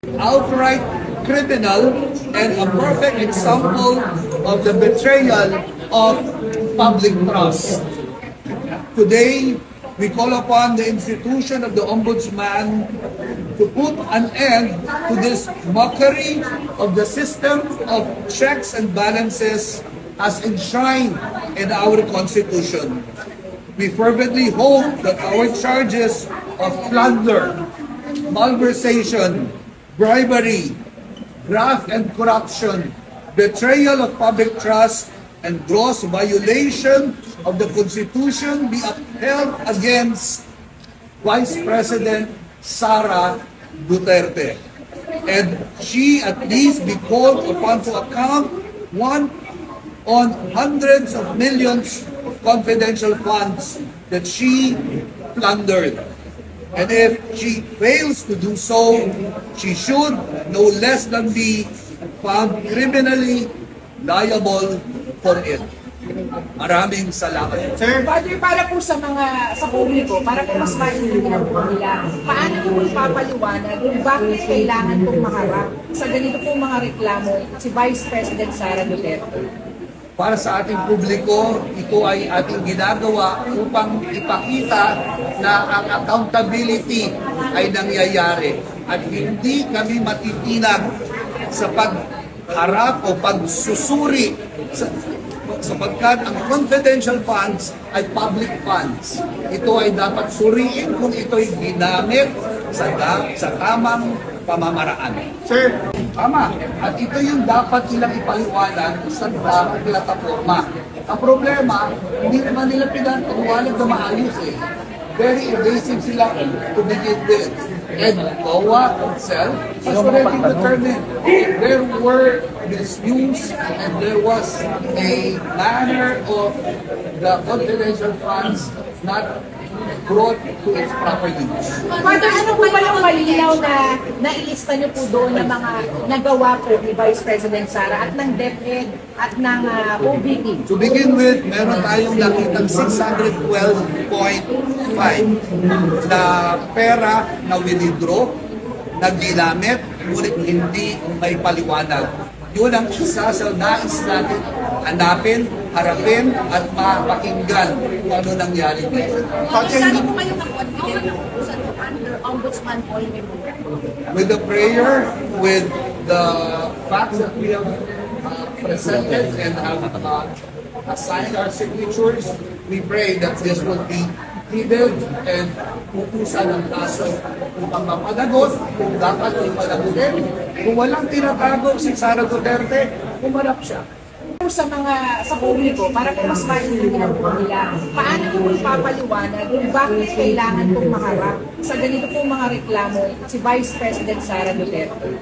Outright criminal and a perfect example of the betrayal of public trust. Today, we call upon the institution of the Ombudsman to put an end to this mockery of the system of checks and balances as enshrined in our Constitution. We fervently hope that our charges of plunder, malversation, bribery, graft and corruption, betrayal of public trust, and gross violation of the Constitution be upheld against Vice President Sara Duterte. And she at least be called upon to account, one, on hundreds of millions of confidential funds that she plundered. And if she fails to do so, she should no less than be found criminally liable for it. Maraming salamat. Sir, Father, para po sa publiko, para po mas maintindihan po nila, paano po ipapaliwanag kung bakit kailangan pong maharap sa ganito pong mga reklamo si Vice President Sara Duterte? Para sa ating publiko, ito ay ating ginagawa upang ipakita na ang accountability ay nangyayari at hindi kami matitinag sa pagharap o pagsusuri sapagkat ang confidential funds ay public funds. Ito ay dapat suriin kung ito ay ginamit sa tamang pamamaraan. Sir, tama. At ito yung dapat nilang ipaliwanag sa plataforma. Ang problema, hindi naman nila pinapaliwanag na maayos eh. Very evasive sila to begin with. And COA itself has already determined there were misuse and there was a manner of the confidential funds not brought to its proper use. Father, ano po ba yung malinaw na nailista niyo po doon ng mga nagawa po ni Vice President Sara at ng DepEd at ng OBP? To begin with, meron tayong nakitang 612.5 na pera na withdraw, na ginamit, ngunit hindi may paliwanag. Yun ang isa sa nais natin hanapin, harapin, at mapakinggan kung ano nangyari dito. Saan po kayo mag-confident na utusan po under Ombudsman Paul Memorial? With the prayer, with the facts that we have presented and have assigned our signatures, we pray that this will be heeded and utusan ng kaso upang mapanagot kung dapat ipanagutin. Kung walang tinatago si Sara Duterte, umarap siya. Sa publiko, para po mas maintindihan po nila, paano po ipapaliwanag kung bakit kailangan pong maharap sa ganito pong mga reklamo si Vice President Sara Duterte?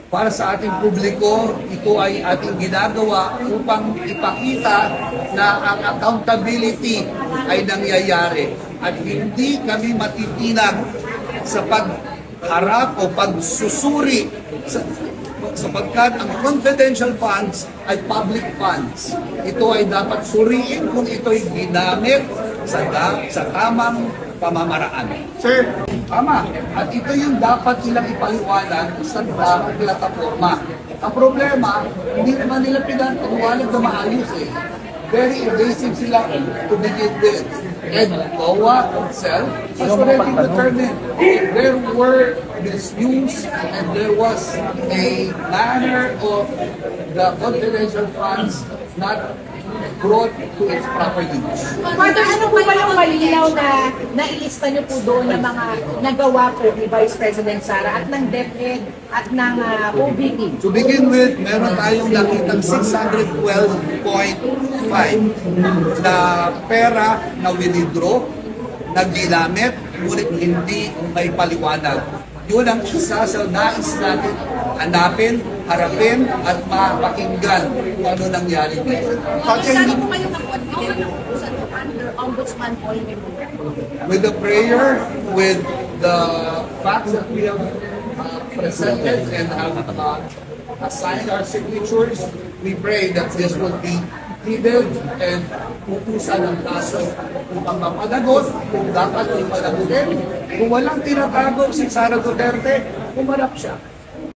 Para sa ating publiko, ito ay ating ginagawa upang ipakita na ang accountability ay nangyayari at hindi kami matitinag sa pagharap o pagsusuri sapagkat ang confidential funds ay public funds. Ito ay dapat suriin kung ito ay ginamit sa tamang pamamaraan. Sir, tama. At ito yung dapat nilang ipaliwanag sa plataforma. Ang problema, hindi naman nila pinapaliwanag na maayos eh. Very evasive sila to begin with. And COA itself has already determined there were misuse and there was a manner of the confidential funds not brought to its proper use. Father, ano po ba yung malinaw na nailista niyo po doon ng mga nagawa po ni Vice President Sara at ng DepEd at ng OBP? To begin with, meron tayong nakitang 612.5 na pera na withdraw, na ginamit, ngunit hindi may paliwanag. Yun ang isa sa nais natin hanapin, harapin, at mapakinggan kung ano nangyari dito. Saan po kayo mag-confident na utusan po under Ombudsman Paul Memorial? With the prayer, with the facts that we have presented and have assigned our signatures, we pray that this will be heeded and utusan ng kaso upang mapanagot kung dapat ipanagutin. Kung walang tinatago si Sara Duterte, umarap siya.